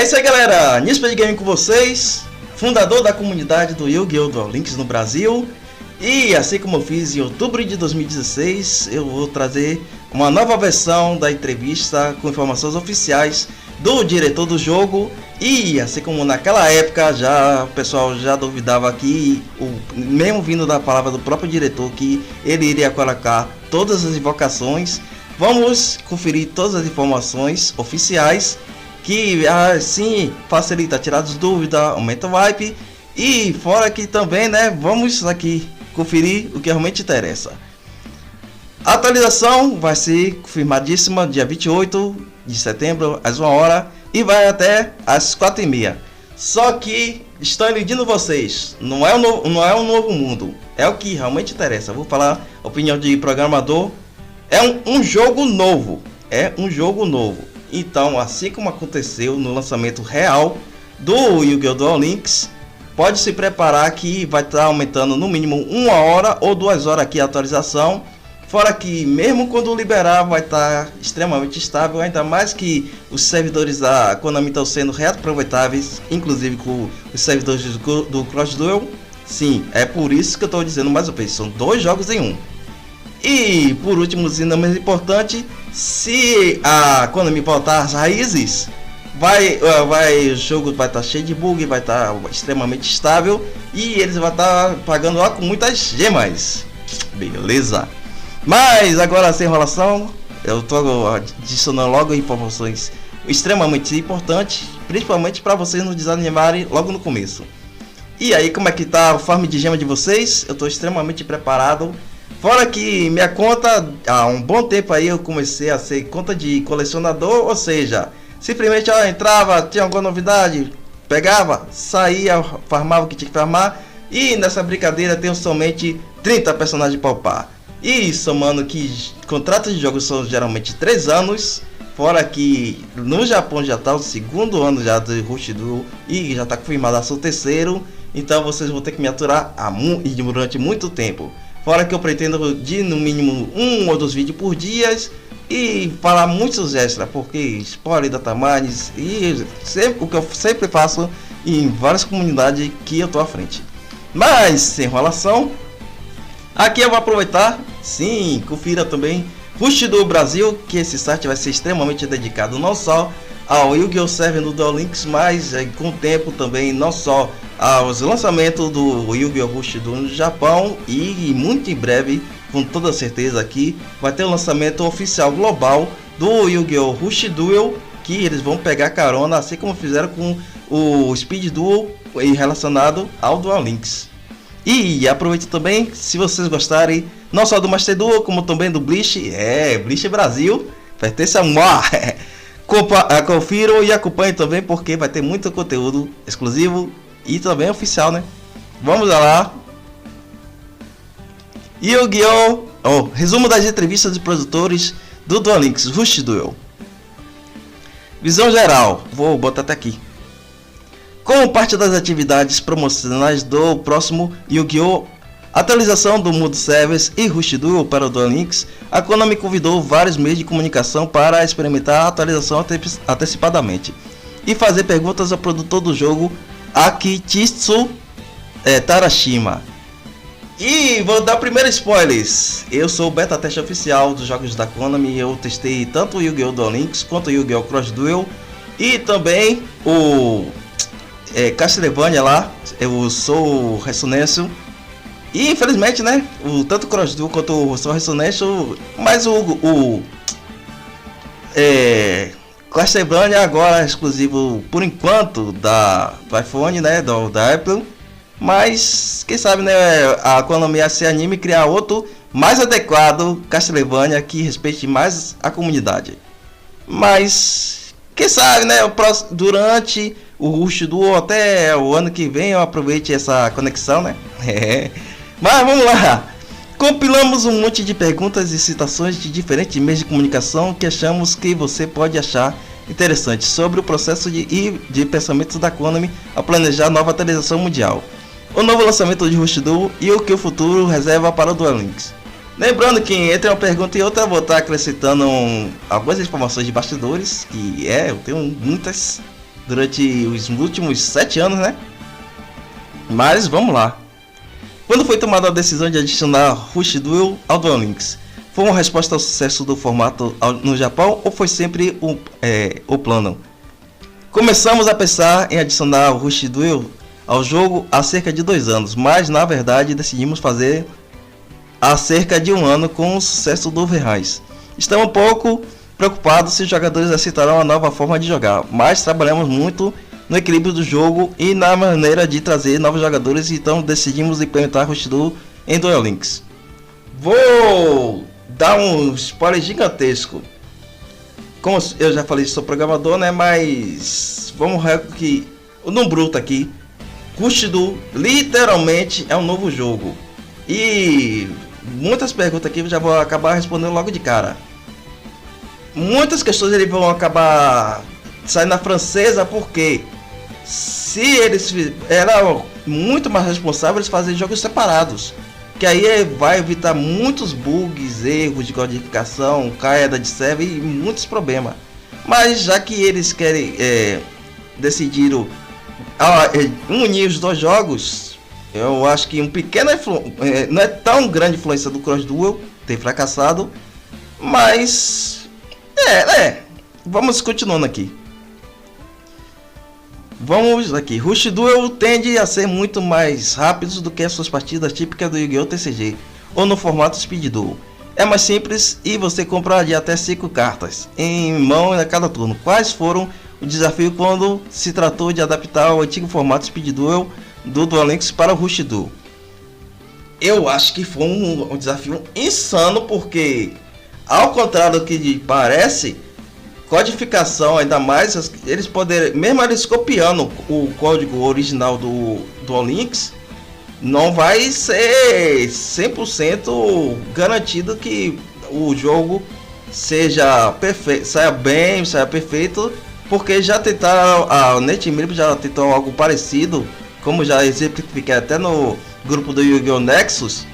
isso aí, galera, Nisped Game com vocês, fundador da comunidade do Yu-Gi-Oh! Duel Links no Brasil. E assim como eu fiz em outubro de 2016, eu vou trazer uma nova versão da entrevista com informações oficiais do diretor do jogo. E assim como naquela época o pessoal já duvidava que, mesmo vindo da palavra do próprio diretor, que ele iria colocar todas as invocações, vamos conferir todas as informações oficiais que assim facilita tirar as dúvidas, aumenta o hype. E fora que também, né, vamos aqui conferir o que realmente interessa. A atualização vai ser confirmadíssima dia 28 de setembro às 1 hora e vai até às 4h30. Só que estou iludindo vocês, não é um novo mundo, é o que realmente interessa. Vou falar a opinião de programador. É um jogo novo, Então, assim como aconteceu no lançamento real do Yu-Gi-Oh! Duel Links, pode se preparar que vai estar aumentando no mínimo 1 hora ou 2 horas aqui a atualização. Fora que mesmo quando liberar vai estar extremamente estável, ainda mais que os servidores da Konami estão sendo reaproveitáveis, inclusive com os servidores do Cross Duel. Sim, é por isso que eu estou dizendo mais uma vez, são 2 jogos em 1. E por último, e não menos importante, se a Konami voltar às raízes, o jogo vai estar cheio de bug, vai estar extremamente estável e eles vão estar pagando lá com muitas gemas. Beleza? Mas agora, sem enrolação, eu estou adicionando logo informações extremamente importantes, principalmente para vocês não desanimarem logo no começo. E aí, como é que tá o farm de gema de vocês? Eu estou extremamente preparado. Fora que minha conta, há um bom tempo aí eu comecei a ser conta de colecionador, ou seja, simplesmente entrava, tinha alguma novidade, pegava, saía, farmava o que tinha que farmar. E nessa brincadeira tenho somente 30 personagens para upar. E somando que contratos de jogos são geralmente 3 anos, fora que no Japão já está o 2º ano já do Rush Duel e já está confirmado o 3º, então vocês vão ter que me aturar durante muito tempo. Fora que eu pretendo de no mínimo 1 ou 2 vídeos por dia e falar muitos extras, porque spoiler, datamanes e o que eu sempre faço em várias comunidades que eu tô à frente. Mas sem enrolação, aqui eu vou aproveitar, sim, confira também Rush do Brasil, que esse site vai ser extremamente dedicado não só ao Yu-Gi-Oh! Server no Duel Links, mas com o tempo também não só aos lançamentos do Yu-Gi-Oh! Rush do Japão e muito em breve, com toda certeza aqui, vai ter o lançamento oficial global do Yu-Gi-Oh! Rush Duel, que eles vão pegar carona, assim como fizeram com o Speed Duel relacionado ao Duel Links. E aproveite também, se vocês gostarem, não só do Master Duel, como também do Bleach, Bleach Brasil, pertence a Moa. Confiram e acompanhem também, porque vai ter muito conteúdo exclusivo e também oficial, né? Vamos lá. Yu-Gi-Oh! Resumo das entrevistas de produtores do Duel Links Rush Duel. Visão geral, vou botar até aqui. Como parte das atividades promocionais do próximo Yu-Gi-Oh! Atualização do Mundo Service e Rush Duel para o Duel Links, a Konami convidou vários meios de comunicação para experimentar a atualização antecipadamente e fazer perguntas ao produtor do jogo, Akitsu Tarashima. E vou dar primeiro spoilers. Eu sou o beta teste oficial dos jogos da Konami. Eu testei tanto o Yu-Gi-Oh! Duel Links quanto o Yu-Gi-Oh! Cross Duel e também o Castlevania lá. Eu sou o Resonance. E infelizmente, né, tanto o Cross Duel quanto o Soul Resonation, mas o Castlevania agora é exclusivo por enquanto do iPhone, né, da Apple. Mas quem sabe, né, a Konami se anime e criar outro mais adequado Castlevania que respeite mais a comunidade. Mas quem sabe, né, durante o Rush Duel até o ano que vem eu aproveite essa conexão, né? Mas vamos lá. Compilamos um monte de perguntas e citações de diferentes meios de comunicação que achamos que você pode achar interessante sobre o processo de pensamento da Konami ao planejar a nova atualização mundial, o novo lançamento de Rush Duel e o que o futuro reserva para o Duel Links. Lembrando que entre uma pergunta e outra eu vou estar acrescentando algumas informações de bastidores, que eu tenho muitas. durante os últimos 7 anos, né? Mas vamos lá. Quando foi tomada a decisão de adicionar Rush Duel ao Duel Links? Foi uma resposta ao sucesso do formato no Japão ou foi sempre o plano? Começamos a pensar em adicionar o Rush Duel ao jogo há cerca de 2 anos, mas na verdade decidimos fazer há cerca de 1 ano com o sucesso do Overrise. Estamos um pouco preocupados se os jogadores aceitarão a nova forma de jogar, mas trabalhamos muito no equilíbrio do jogo e na maneira de trazer novos jogadores, então decidimos implementar Rush Duel em Duel Links. Vou dar um spoiler gigantesco. Como eu já falei, sou programador, né? Mas vamos ver que no bruto aqui, Rush Duel literalmente é um novo jogo. E muitas perguntas aqui eu já vou acabar respondendo logo de cara. Muitas questões eles vão acabar saindo na francesa porque se eles eram muito mais responsáveis fazerem jogos separados, que aí vai evitar muitos bugs, erros de codificação, queda de server e muitos problemas. Mas já que eles querem decidiram unir os 2 jogos, eu acho que um pequeno não é tão grande influência do Cross Duel ter fracassado, mas vamos continuando aqui. Vamos aqui. Rush Duel tende a ser muito mais rápidos do que as suas partidas típicas do Yu-Gi-Oh! TCG ou no formato Speed Duel. É mais simples e você compra de até 5 cartas em mão a cada turno. Quais foram o desafio quando se tratou de adaptar o antigo formato Speed Duel do Duel Links para o Rush Duel? Eu acho que foi um desafio insano, porque ao contrário do que parece, codificação, ainda mais eles poderem, mesmo eles copiando o código original do Duel Links, não vai ser 100% garantido que o jogo seja perfeito, saia perfeito, porque já tentaram, a NetMillion já tentou algo parecido, como já exemplifiquei até no grupo do Yu-Gi-Oh! Nexus,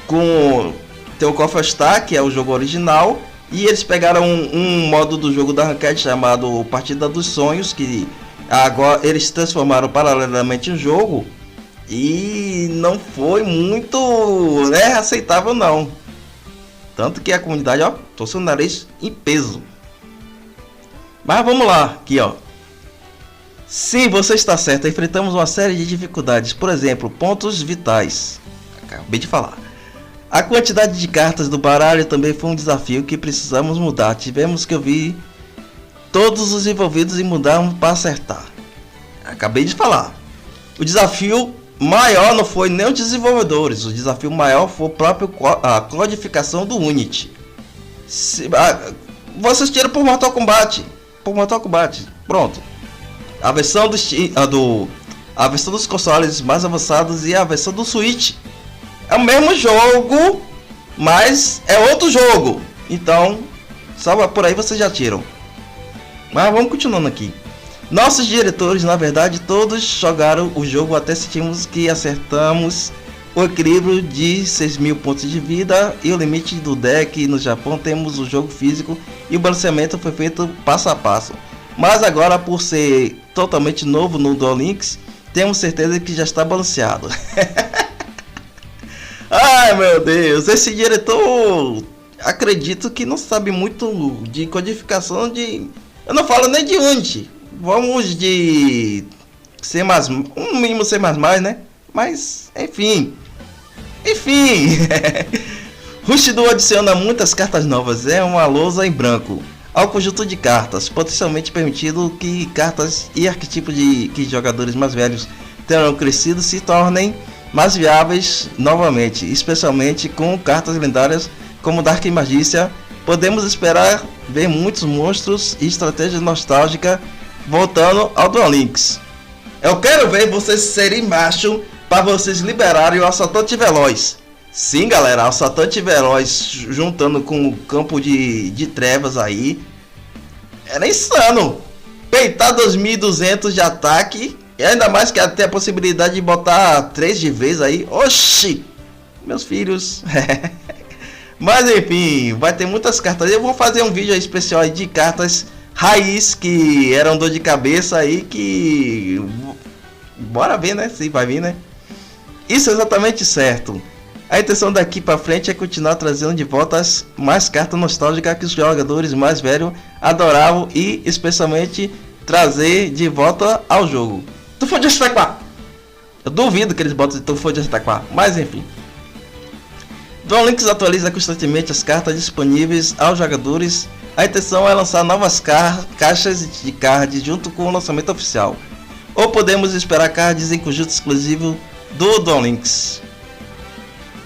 com o Cofre Star, que é o jogo original. E eles pegaram um modo do jogo da Ranked chamado Partida dos Sonhos, que agora eles transformaram paralelamente o jogo e não foi muito aceitável não. Tanto que a comunidade torceu o nariz em peso. Mas vamos lá, aqui Sim, você está certo, enfrentamos uma série de dificuldades, por exemplo, pontos vitais. Acabei de falar. A quantidade de cartas do baralho também foi um desafio que precisamos mudar. Tivemos que ouvir todos os envolvidos e mudar para acertar. Acabei de falar. O desafio maior não foi nem os desenvolvedores. O desafio maior foi a codificação do Unity. Vocês tiram por Mortal Kombat. Pronto. A versão a versão dos consoles mais avançados e a versão do Switch. É o mesmo jogo, mas é outro jogo. Então, só por aí vocês já tiram. Mas vamos continuando aqui. Nossos diretores, na verdade, todos jogaram o jogo até sentimos que acertamos o equilíbrio de 6.000 pontos de vida e o limite do deck. No Japão temos o jogo físico e o balanceamento foi feito passo a passo. Mas agora, por ser totalmente novo no Duel Links, temos certeza que já está balanceado. Ai meu Deus, esse diretor acredito que não sabe muito de codificação de... Eu não falo nem de Unity. Vamos de C++, um mínimo C++, né? Mas, enfim. Rush Duel adiciona muitas cartas novas. É uma lousa em branco ao conjunto de cartas, potencialmente permitindo que cartas e arquétipos que jogadores mais velhos terão crescido se tornem mais viáveis novamente, especialmente com cartas lendárias como Dark Magícia. Podemos esperar ver muitos monstros e estratégias nostálgicas voltando ao Duel Links. Eu quero ver vocês serem macho para vocês liberarem o Assaltante Veloz. Sim, galera, Assaltante Veloz juntando com o campo de trevas aí. Era insano. Peitar 2.200 de ataque. E ainda mais que até a possibilidade de botar 3 de vez aí. Oxi! Meus filhos. Mas enfim, vai ter muitas cartas. Eu vou fazer um vídeo aí especial aí de cartas raiz, que era um dor de cabeça aí, que... Bora ver, né? Se vai vir, né? Isso é exatamente certo. A intenção daqui pra frente é continuar trazendo de volta as mais cartas nostálgicas que os jogadores mais velhos adoravam e especialmente trazer de volta ao jogo. Tu foi de Estaquá? Eu duvido que eles botem tu foi de Estaquá, mas enfim. Duel Links atualiza constantemente as cartas disponíveis aos jogadores. A intenção é lançar novas caixas de cards junto com o lançamento oficial. Ou podemos esperar cards em conjunto exclusivo do Duel Links.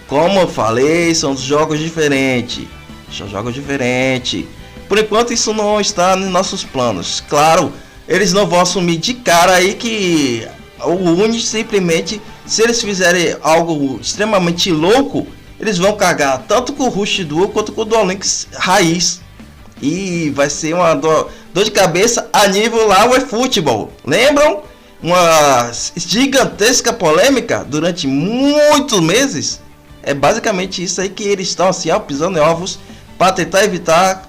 Como eu falei, são jogos diferentes. São jogos diferentes. Por enquanto isso não está nos nossos planos. Claro, eles não vão assumir de cara aí que o Uni simplesmente, se eles fizerem algo extremamente louco, eles vão cagar tanto com o Rush Duel quanto com o Duel Links raiz. E vai ser uma dor de cabeça a nível lá o eFootball. Lembram? Uma gigantesca polêmica durante muitos meses. É basicamente isso aí que eles estão assim, pisando em ovos para tentar evitar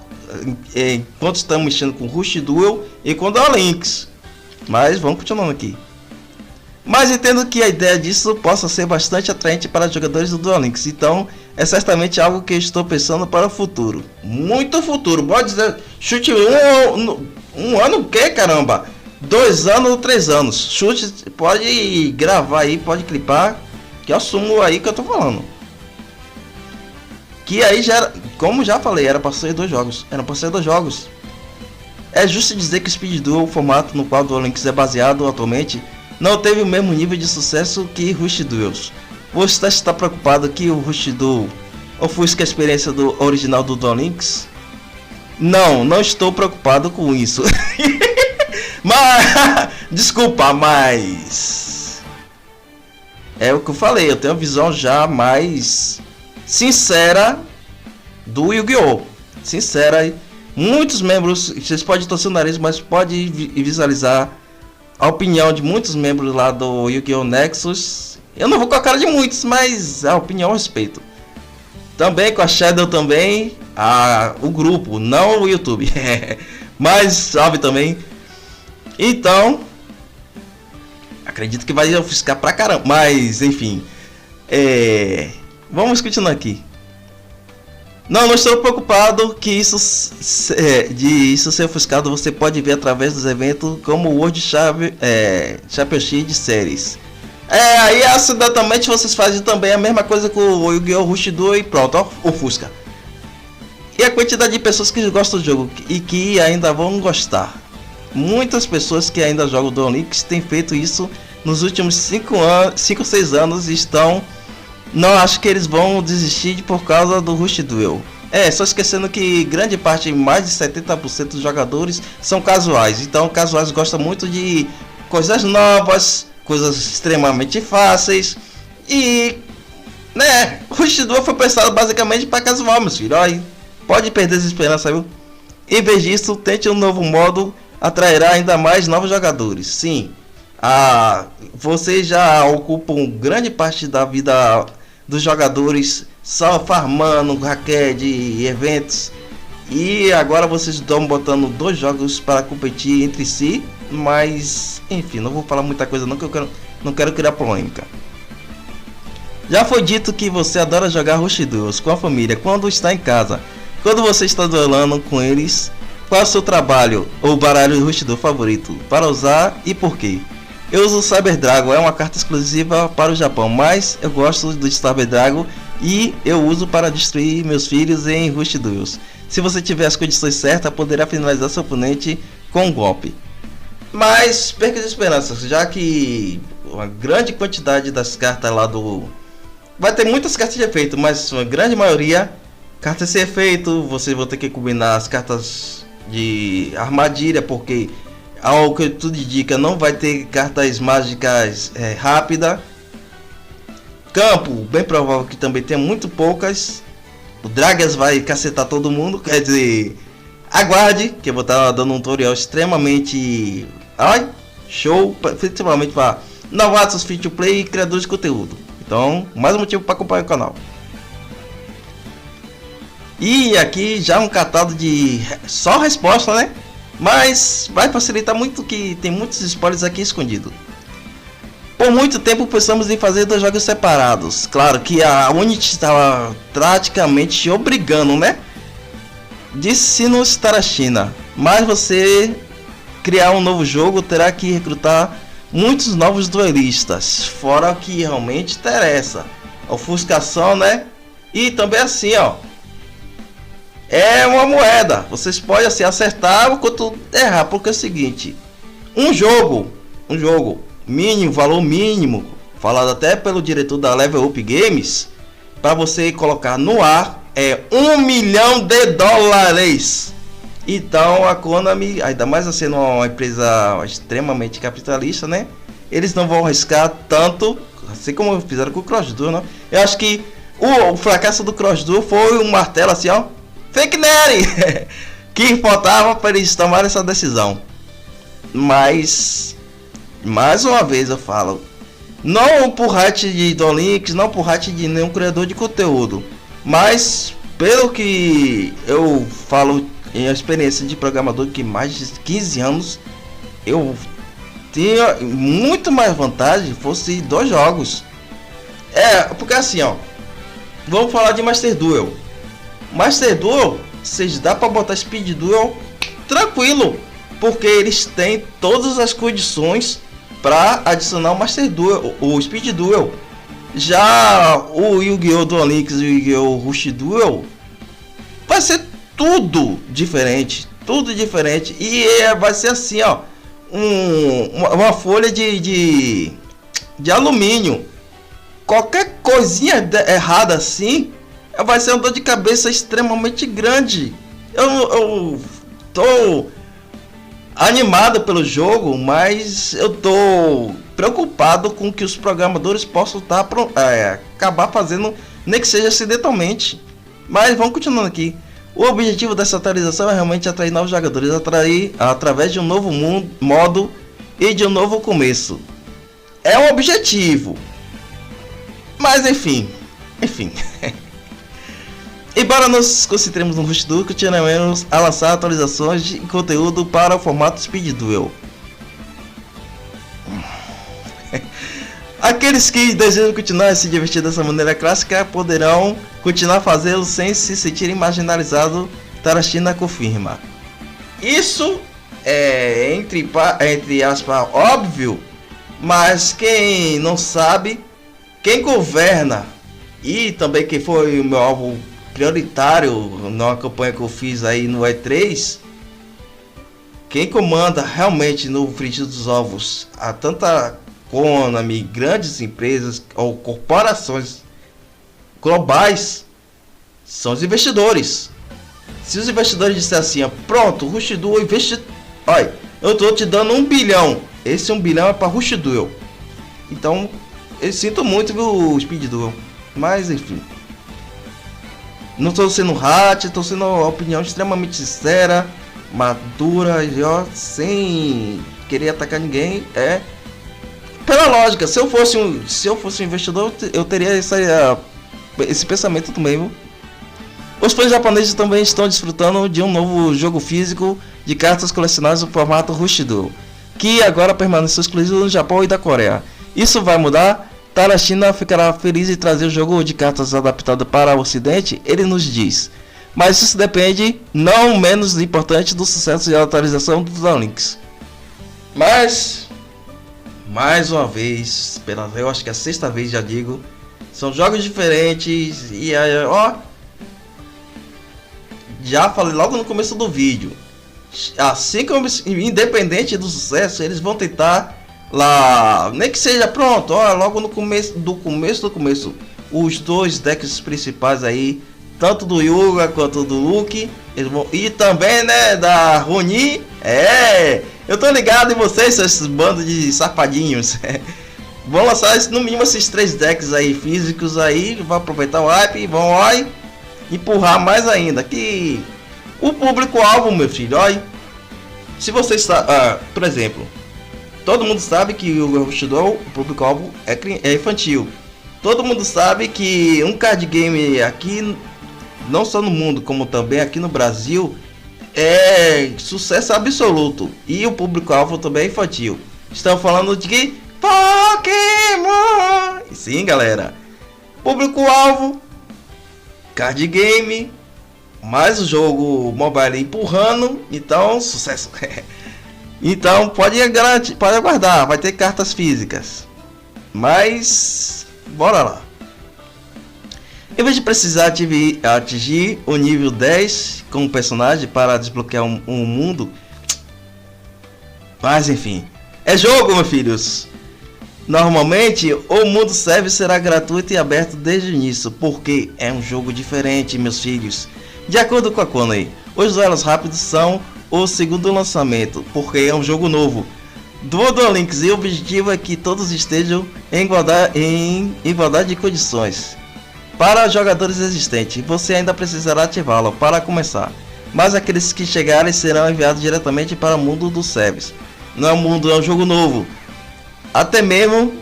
enquanto estamos mexendo com Rush Duel e com Duel Links. Mas vamos continuando aqui. Mas entendo que a ideia disso possa ser bastante atraente para jogadores do Duel Links. Então é certamente algo que estou pensando para o futuro. Muito futuro, pode dizer. Chute um ano o que, caramba? 2 anos ou 3 anos. Chute, pode gravar aí, pode clipar, que eu assumo aí que eu tô falando. Que aí já era, como já falei, era para ser 2 jogos. Era para ser 2 jogos. É justo dizer que Speed Duel, o formato no qual Duel Links é baseado atualmente, não teve o mesmo nível de sucesso que Rush Duels. Você está preocupado que o Rush Duel ofusca a experiência do original do Duel Links? Não estou preocupado com isso. Mas desculpa, mas é o que eu falei, eu tenho uma visão já mais sincera do Yu-Gi-Oh! Sincera. Muitos membros, vocês podem torcer o nariz, mas pode visualizar a opinião de muitos membros lá do Yu-Gi-Oh! Nexus. Eu não vou com a cara de muitos, mas a opinião eu respeito. Também com a Shadow também, o grupo, não o YouTube. Mas salve também. Então, acredito que vai ofuscar pra caramba. Mas, enfim. Vamos continuar aqui. Não estou preocupado que isso ser ofuscado você pode ver através dos eventos como o World Championship de séries. Aí acidentalmente vocês fazem também a mesma coisa com o Yu-Gi-Oh! Rush Duel e pronto, ofusca. E a quantidade de pessoas que gostam do jogo e que ainda vão gostar. Muitas pessoas que ainda jogam Duel Links têm feito isso nos últimos 5 ou 6 anos e estão... Não acho que eles vão desistir por causa do Rush Duel. Só esquecendo que grande parte, mais de 70% dos jogadores são casuais. Então casuais gostam muito de coisas novas, coisas extremamente fáceis. E, né, Rush Duel foi pensado basicamente para casual, meus filhos. Aí, pode perder as esperanças, viu? Em vez disso, tente um novo modo, atrairá ainda mais novos jogadores. Sim, vocês já ocupam grande parte da vida dos jogadores só farmando raquete e eventos, e agora vocês estão botando 2 jogos para competir entre si. Mas enfim, não vou falar muita coisa não, que eu não quero criar polêmica. Já foi dito que você adora jogar Rush Duels com a família quando está em casa. Quando você está duelando com eles, qual é o seu trabalho ou baralho Rush Duel favorito para usar e por quê? Eu uso o Cyber Dragon, é uma carta exclusiva para o Japão, mas eu gosto do Cyber Dragon e eu uso para destruir meus filhos em Rush Duels. Se você tiver as condições certas, poderá finalizar seu oponente com um golpe. Mas perca as esperanças, já que uma grande quantidade das cartas lá do... Vai ter muitas cartas de efeito, mas a grande maioria cartas sem efeito. Você vai ter que combinar as cartas de armadilha, porque ao que tudo indica não vai ter cartas mágicas rápida. Campo, bem provável que também tenha muito poucas. O Dragas vai cacetar todo mundo, quer dizer, aguarde que eu vou estar dando um tutorial extremamente show, principalmente para novatos, free to play e criadores de conteúdo. Então, mais um motivo para acompanhar o canal. E aqui já um catado de só resposta, né? Mas vai facilitar muito, que tem muitos spoilers aqui escondidos. Por muito tempo pensamos em fazer 2 jogos separados. Claro que a Unity estava praticamente obrigando, né? Disse não estar a China. Mas você criar um novo jogo terá que recrutar muitos novos duelistas. Fora o que realmente interessa. A ofuscação, né? E também assim, ó. É uma moeda. Vocês podem assim acertar ou quanto errar. Porque é o seguinte. Um jogo mínimo, valor mínimo, falado até pelo diretor da Level Up Games, para você colocar no ar é $1 milhão. Então a Konami, ainda mais sendo uma empresa extremamente capitalista, né? Eles não vão arriscar tanto, assim como fizeram com o Cross Duel, né? Eu acho que o fracasso do Cross Duel foi um martelo assim, ó, fake news, que faltava para eles tomarem essa decisão. Mas mais uma vez eu falo, não por hate de Dolinks, não por hate de nenhum criador de conteúdo, mas pelo que eu falo em experiência de programador que mais de 15 anos, eu tinha muito mais vantagem fosse 2 jogos. Porque assim, ó, vamos falar de Master Duel. Master Duel, vocês dá para botar Speed Duel tranquilo, porque eles têm todas as condições para adicionar o Master Duel, o Speed Duel. Já o Yu-Gi-Oh! Duel Links e o Yu-Gi-Oh! Rush Duel vai ser tudo diferente, e vai ser assim, ó, uma folha de alumínio. Qualquer coisinha errada assim vai ser uma dor de cabeça extremamente grande. Eu tô animado pelo jogo, mas eu tô preocupado com que os programadores possam acabar fazendo, nem que seja acidentalmente. Mas vamos continuando aqui. O objetivo dessa atualização é realmente atrair novos jogadores, através de um novo modo e de um novo começo. É um objetivo, mas enfim. Embora nos concentremos no Rush Duel, continuaremos a lançar atualizações de conteúdo para o formato Speed Duel. Aqueles que desejam continuar a se divertir dessa maneira clássica poderão continuar fazê-lo sem se sentirem marginalizados, Tarashina confirma. Isso é entre aspas óbvio, mas quem não sabe, quem governa e também quem foi o meu alvo prioritário na campanha que eu fiz aí no E3, quem comanda realmente no frigir dos ovos a tanta Konami, grandes empresas ou corporações globais, são os investidores. Se os investidores disserem assim, ó, pronto, Rush Duel investe, olha, eu tô te dando 1 bilhão, esse 1 bilhão é para Rush Duel. Então eu sinto muito, viu, Speed Duel, mas enfim, não estou sendo hate, estou sendo uma opinião extremamente sincera, madura, ó, sem querer atacar ninguém. Pela lógica, se eu fosse um investidor, eu teria esse pensamento também, viu? Os fãs japoneses também estão desfrutando de um novo jogo físico de cartas colecionáveis no formato Rush Duel, que agora permanece exclusivo no Japão e da Coreia. Isso vai mudar? Tarashina ficará feliz em trazer o jogo de cartas adaptado para o ocidente, ele nos diz. Mas isso depende, não menos importante, do sucesso e atualização do Duel Links. Mas mais uma vez, eu acho que é a 6ª vez já digo, são jogos diferentes e ó, já falei logo no começo do vídeo, assim como independente do sucesso, eles vão tentar lá, nem que seja pronto, ó, logo no começo, os 2 decks principais aí, tanto do Yuga quanto do Luke, eles vão, e também, né, da Ronin, eu tô ligado em vocês, esses bandos de safadinhos. Vão lançar no mínimo esses 3 decks aí físicos aí, vão aproveitar o hype e vão empurrar mais ainda. Que o público-alvo, meu filho, olha, se você está, por exemplo, todo mundo sabe que o Rush Duel, o público-alvo é infantil. Todo mundo sabe que um card game aqui, não só no mundo, como também aqui no Brasil, é sucesso absoluto. E o público-alvo também é infantil. Estamos falando de que Pokémon! Sim, galera. Público-alvo, card game, mais o jogo mobile empurrando. Então, sucesso. Então, pode aguardar. Vai ter cartas físicas. Mas, bora lá. Em vez de precisar atingir o nível 10 como personagem para desbloquear um mundo. Mas enfim. É jogo, meus filhos. Normalmente o mundo serve será gratuito e aberto desde o início. Porque é um jogo diferente, meus filhos. De acordo com a Konami, os duelos rápidos são o segundo lançamento. Porque é um jogo novo. Duel Links, e o objetivo é que todos estejam em igualdade de condições. Para jogadores existentes, você ainda precisará ativá-lo para começar. Mas aqueles que chegarem serão enviados diretamente para o mundo dos servers. Não é um mundo, é um jogo novo. Até mesmo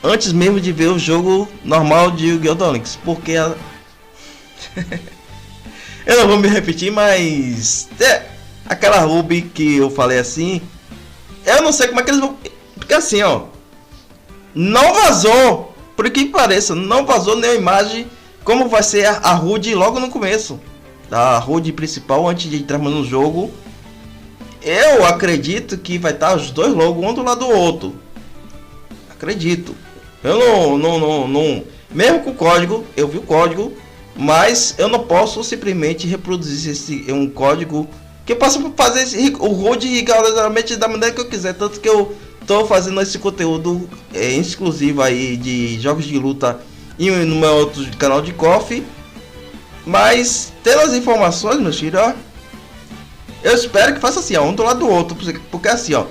antes mesmo de ver o jogo normal de Yu-Gi-Oh! Links. Porque eu não vou me repetir, mas aquela Ruby que eu falei assim, eu não sei como é que eles vão. Porque assim, ó, não vazou. Por que pareça, não vazou nenhuma imagem como vai ser a HUD logo no começo. A HUD principal antes de entrarmos no jogo. Eu acredito que vai estar os dois logos um do lado do outro. Acredito. Eu não. Mesmo com o código, eu vi o código. Mas eu não posso simplesmente reproduzir um código que eu posso fazer o HUD rigorosamente da maneira que eu quiser. Tanto que eu estou fazendo esse conteúdo exclusivo aí de jogos de luta no meu outro canal de coffee. Mas tendo as informações, meus filhos, ó, eu espero que faça assim, ó, um do lado do outro, porque assim, ó,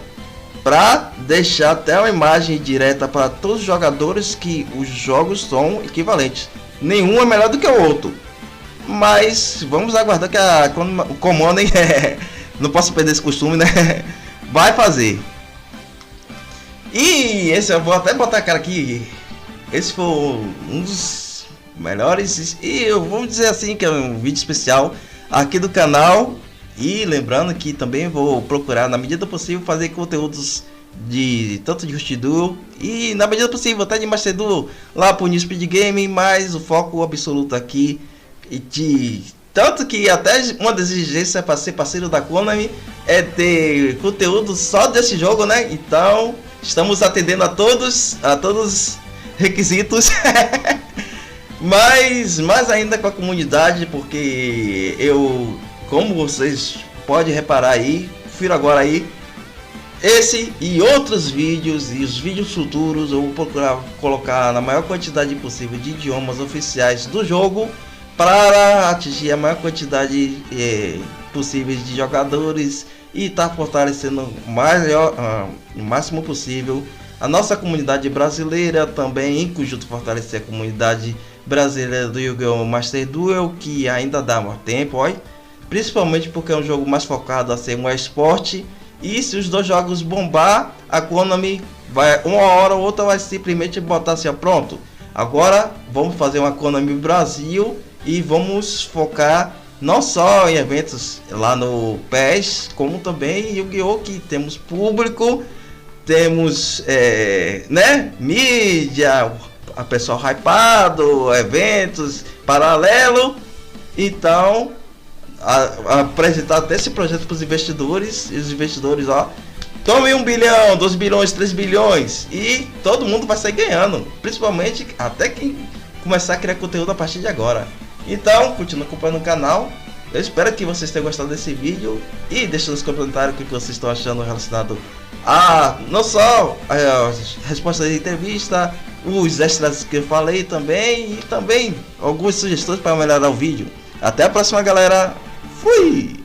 para deixar até uma imagem direta para todos os jogadores que os jogos são equivalentes. Nenhum é melhor do que o outro. Mas vamos aguardar que o Konami não posso perder esse costume, né? Vai fazer. E esse eu vou até botar a cara aqui. Esse foi um dos melhores. E eu vou dizer assim que é um vídeo especial aqui do canal. E lembrando que também vou procurar na medida possível fazer conteúdos de tanto de Rush Duel e na medida possível até de Master Duel lá pro New Speed Game, mas o foco absoluto aqui de tanto que até uma das exigências para ser parceiro da Konami é ter conteúdo só desse jogo, né? Então estamos atendendo a todos os requisitos. mas mais ainda com a comunidade, porque eu, como vocês podem reparar aí, confiro agora aí esse e outros vídeos e os vídeos futuros. Eu vou procurar colocar na maior quantidade possível de idiomas oficiais do jogo para atingir a maior quantidade possível de jogadores e estar fortalecendo o máximo possível a nossa comunidade brasileira também, em conjunto fortalecer a comunidade brasileira do Yu-Gi-Oh! Master Duel, que ainda dá mais tempo, ó, principalmente porque é um jogo mais focado a ser um esporte. E se os dois jogos bombar, a Konami vai uma hora ou outra vai simplesmente botar assim, ó, pronto. Agora vamos fazer uma Konami Brasil e vamos focar não só em eventos lá no PES, como também em Yu-Gi-Oh! Que temos público, temos né, mídia, a pessoal hypado, eventos paralelo. Então apresentar até esse projeto para os investidores, e os investidores, ó, tome 1 bilhão, 2 bilhões, 3 bilhões e todo mundo vai sair ganhando, principalmente até quem começar a criar conteúdo a partir de agora. Então, continue acompanhando o canal. Eu espero que vocês tenham gostado desse vídeo e deixe nos comentários o que vocês estão achando relacionado a não só as respostas da entrevista, os extras que eu falei também e também algumas sugestões para melhorar o vídeo. Até a próxima, galera. Fui!